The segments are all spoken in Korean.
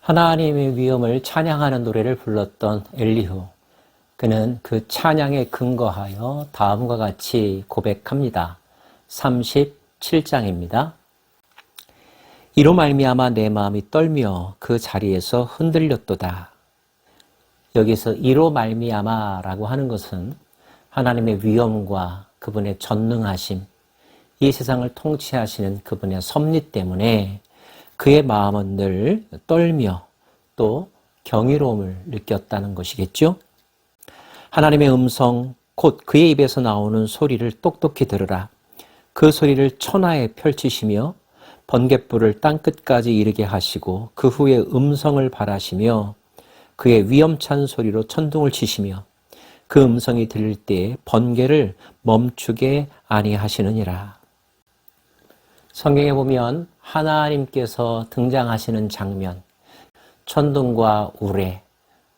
하나님의 위엄을 찬양하는 노래를 불렀던 엘리후. 그는 그 찬양에 근거하여 다음과 같이 고백합니다. 37장입니다. 이로 말미암아 내 마음이 떨며 그 자리에서 흔들렸도다. 여기서 이로 말미암아라고 하는 것은 하나님의 위엄과 그분의 전능하심, 이 세상을 통치하시는 그분의 섭리 때문에 그의 마음은 늘 떨며 또 경이로움을 느꼈다는 것이겠죠. 하나님의 음성, 곧 그의 입에서 나오는 소리를 똑똑히 들으라. 그 소리를 천하에 펼치시며 번갯불을 땅끝까지 이르게 하시고 그 후에 음성을 발하시며 그의 위엄찬 소리로 천둥을 치시며 그 음성이 들릴 때에 번개를 멈추게 아니하시느니라. 성경에 보면 하나님께서 등장하시는 장면, 천둥과 우레,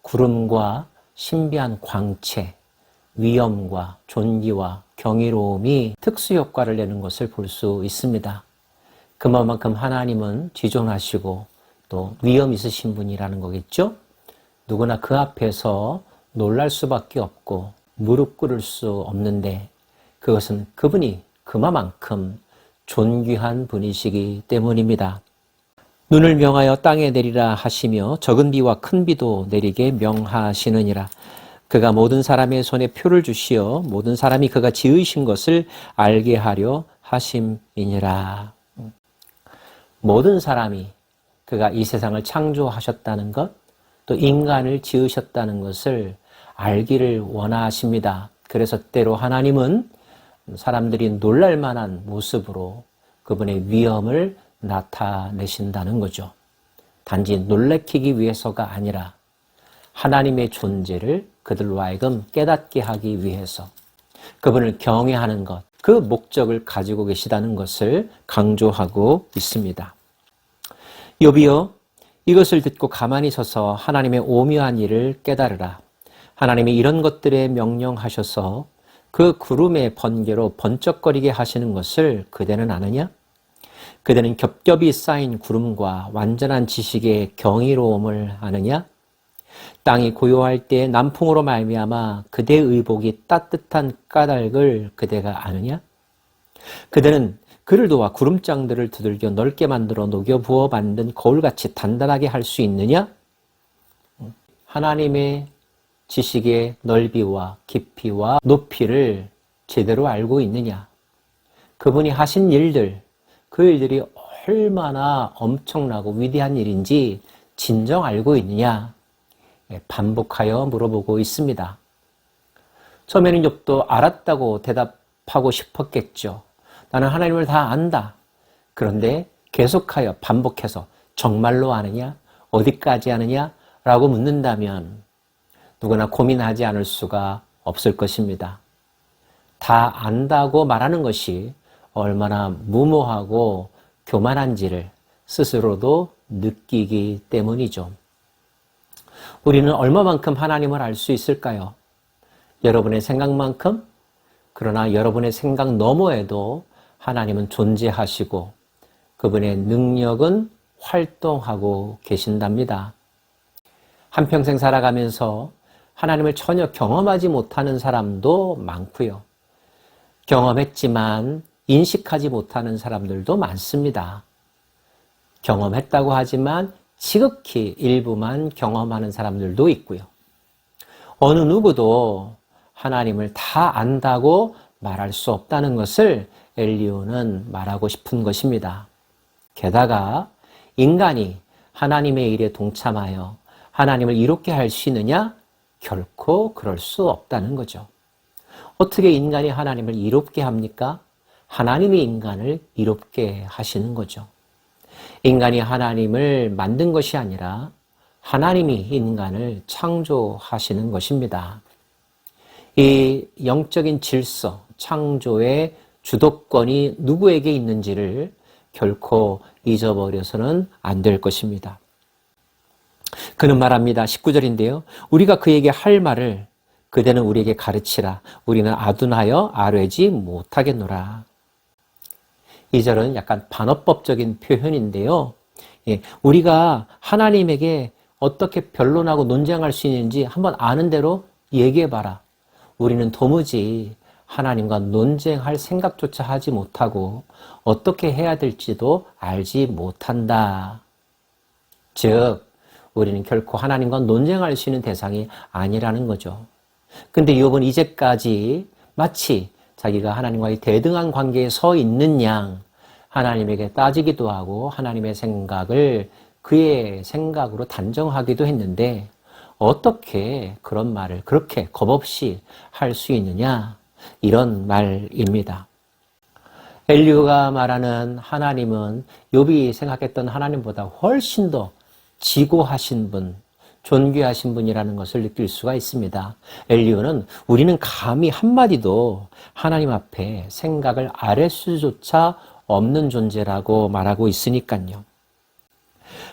구름과 신비한 광채, 위엄과 존귀와 경이로움이 특수효과를 내는 것을 볼 수 있습니다. 그만큼 하나님은 지존하시고 또 위엄 있으신 분이라는 거겠죠? 누구나 그 앞에서 놀랄 수밖에 없고 무릎 꿇을 수 없는데 그것은 그분이 그만큼 존귀한 분이시기 때문입니다. 눈을 명하여 땅에 내리라 하시며 적은 비와 큰 비도 내리게 명하시느니라. 그가 모든 사람의 손에 표를 주시어 모든 사람이 그가 지으신 것을 알게 하려 하심이니라. 모든 사람이 그가 이 세상을 창조하셨다는 것, 또 인간을 지으셨다는 것을 알기를 원하십니다. 그래서 때로 하나님은 사람들이 놀랄 만한 모습으로 그분의 위엄을 나타내신다는 거죠. 단지 놀래키기 위해서가 아니라 하나님의 존재를 그들로 하여금 깨닫게 하기 위해서 그분을 경외하는 것, 그 목적을 가지고 계시다는 것을 강조하고 있습니다. 욥이여, 이것을 듣고 가만히 서서 하나님의 오묘한 일을 깨달으라. 하나님이 이런 것들에 명령하셔서 그 구름의 번개로 번쩍거리게 하시는 것을 그대는 아느냐? 그대는 겹겹이 쌓인 구름과 완전한 지식의 경이로움을 아느냐? 땅이 고요할 때 남풍으로 말미암아 그대의 의복이 따뜻한 까닭을 그대가 아느냐? 그대는 그를 도와 구름장들을 두들겨 넓게 만들어 녹여 부어 만든 거울같이 단단하게 할 수 있느냐? 하나님의 지식의 넓이와 깊이와 높이를 제대로 알고 있느냐? 그분이 하신 일들, 그 일들이 얼마나 엄청나고 위대한 일인지 진정 알고 있느냐? 반복하여 물어보고 있습니다. 처음에는 욥도 알았다고 대답하고 싶었겠죠. 나는 하나님을 다 안다. 그런데 계속하여 반복해서 정말로 아느냐? 어디까지 아느냐? 라고 묻는다면 누구나 고민하지 않을 수가 없을 것입니다. 다 안다고 말하는 것이 얼마나 무모하고 교만한지를 스스로도 느끼기 때문이죠. 우리는 얼마만큼 하나님을 알 수 있을까요? 여러분의 생각만큼? 그러나 여러분의 생각 너머에도 하나님은 존재하시고 그분의 능력은 활동하고 계신답니다. 한평생 살아가면서 하나님을 전혀 경험하지 못하는 사람도 많고요. 경험했지만 인식하지 못하는 사람들도 많습니다. 경험했다고 하지만 지극히 일부만 경험하는 사람들도 있고요. 어느 누구도 하나님을 다 안다고 말할 수 없다는 것을 엘리후는 말하고 싶은 것입니다. 게다가 인간이 하나님의 일에 동참하여 하나님을 이롭게 할 수 있느냐? 결코 그럴 수 없다는 거죠. 어떻게 인간이 하나님을 이롭게 합니까? 하나님이 인간을 이롭게 하시는 거죠. 인간이 하나님을 만든 것이 아니라 하나님이 인간을 창조하시는 것입니다. 이 영적인 질서, 창조의 주도권이 누구에게 있는지를 결코 잊어버려서는 안 될 것입니다. 그는 말합니다. 19절인데요. 우리가 그에게 할 말을 그대는 우리에게 가르치라. 우리는 아둔하여 아뢰지 못하겠노라. 이 절은 약간 반어법적인 표현인데요. 우리가 하나님에게 어떻게 변론하고 논쟁할 수 있는지 한번 아는 대로 얘기해봐라. 우리는 도무지 하나님과 논쟁할 생각조차 하지 못하고 어떻게 해야 될지도 알지 못한다. 즉, 우리는 결코 하나님과 논쟁할 수 있는 대상이 아니라는 거죠. 근데 욥은 이제까지 마치 자기가 하나님과의 대등한 관계에 서 있는 양 하나님에게 따지기도 하고 하나님의 생각을 그의 생각으로 단정하기도 했는데 어떻게 그런 말을 그렇게 겁없이 할 수 있느냐? 이런 말입니다. 엘리후가 말하는 하나님은 욥이 생각했던 하나님보다 훨씬 더 지고하신 분, 존귀하신 분이라는 것을 느낄 수가 있습니다. 엘리후는 우리는 감히 한마디도 하나님 앞에 생각을 아랠 수조차 없는 존재라고 말하고 있으니까요.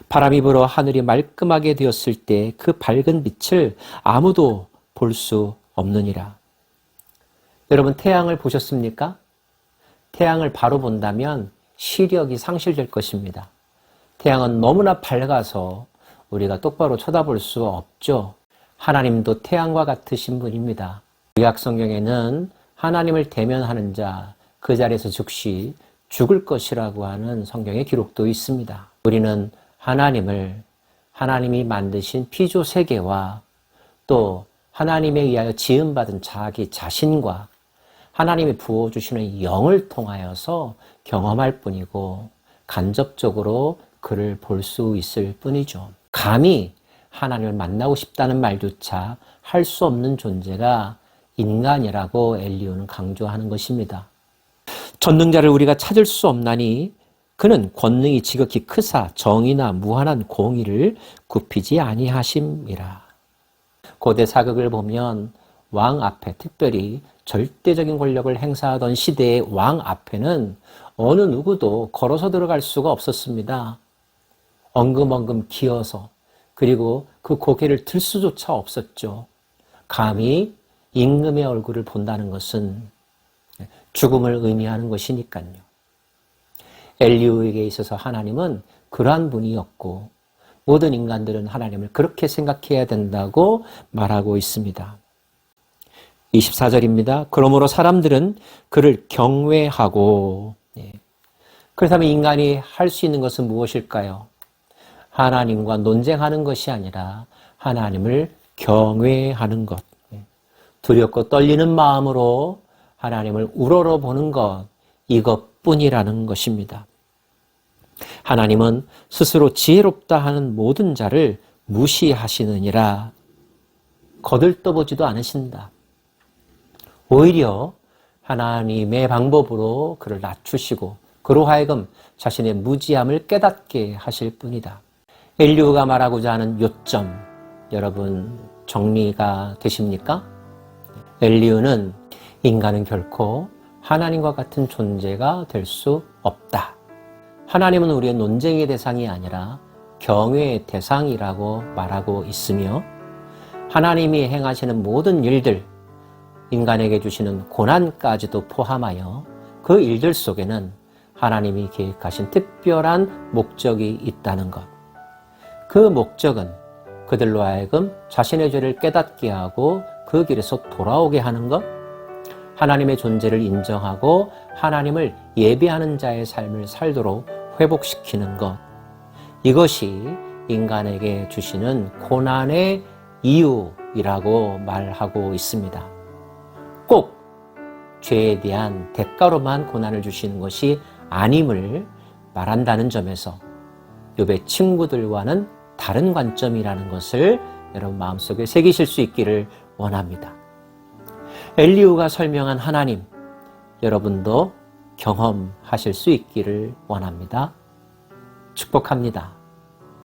바람이 불어 하늘이 말끔하게 되었을 때 그 밝은 빛을 아무도 볼 수 없느니라. 여러분, 태양을 보셨습니까? 태양을 바로 본다면 시력이 상실될 것입니다. 태양은 너무나 밝아서 우리가 똑바로 쳐다볼 수 없죠. 하나님도 태양과 같으신 분입니다. 구약 성경에는 하나님을 대면하는 자, 그 자리에서 즉시 죽을 것이라고 하는 성경의 기록도 있습니다. 우리는 하나님이 만드신 피조 세계와 또 하나님에 의하여 지음받은 자기 자신과 하나님이 부어주시는 영을 통하여서 경험할 뿐이고 간접적으로 그를 볼 수 있을 뿐이죠. 감히 하나님을 만나고 싶다는 말조차 할 수 없는 존재가 인간이라고 엘리후는 강조하는 것입니다. 전능자를 우리가 찾을 수 없나니 그는 권능이 지극히 크사 정의나 무한한 공의를 굽히지 아니하심이라. 고대 사극을 보면 왕 앞에, 특별히 절대적인 권력을 행사하던 시대의 왕 앞에는 어느 누구도 걸어서 들어갈 수가 없었습니다. 엉금엉금 기어서, 그리고 그 고개를 들 수조차 없었죠. 감히 임금의 얼굴을 본다는 것은 죽음을 의미하는 것이니까요. 엘리후에게 있어서 하나님은 그러한 분이었고 모든 인간들은 하나님을 그렇게 생각해야 된다고 말하고 있습니다. 24절입니다. 그러므로 사람들은 그를 경외하고, 그렇다면 인간이 할 수 있는 것은 무엇일까요? 하나님과 논쟁하는 것이 아니라 하나님을 경외하는 것, 두렵고 떨리는 마음으로 하나님을 우러러보는 것, 이것뿐이라는 것입니다. 하나님은 스스로 지혜롭다 하는 모든 자를 무시하시느니라. 거들떠보지도 않으신다. 오히려 하나님의 방법으로 그를 낮추시고 그로 하여금 자신의 무지함을 깨닫게 하실 뿐이다. 엘리후가 말하고자 하는 요점, 여러분 정리가 되십니까? 엘리후는 인간은 결코 하나님과 같은 존재가 될 수 없다. 하나님은 우리의 논쟁의 대상이 아니라 경외의 대상이라고 말하고 있으며 하나님이 행하시는 모든 일들, 인간에게 주시는 고난까지도 포함하여 그 일들 속에는 하나님이 계획하신 특별한 목적이 있다는 것. 그 목적은 그들로 하여금 자신의 죄를 깨닫게 하고 그 길에서 돌아오게 하는 것, 하나님의 존재를 인정하고 하나님을 예배하는 자의 삶을 살도록 회복시키는 것. 이것이 인간에게 주시는 고난의 이유이라고 말하고 있습니다. 꼭 죄에 대한 대가로만 고난을 주시는 것이 아님을 말한다는 점에서 욥의 친구들과는 다른 관점이라는 것을 여러분 마음속에 새기실 수 있기를 원합니다. 엘리후가 설명한 하나님, 여러분도 경험하실 수 있기를 원합니다. 축복합니다.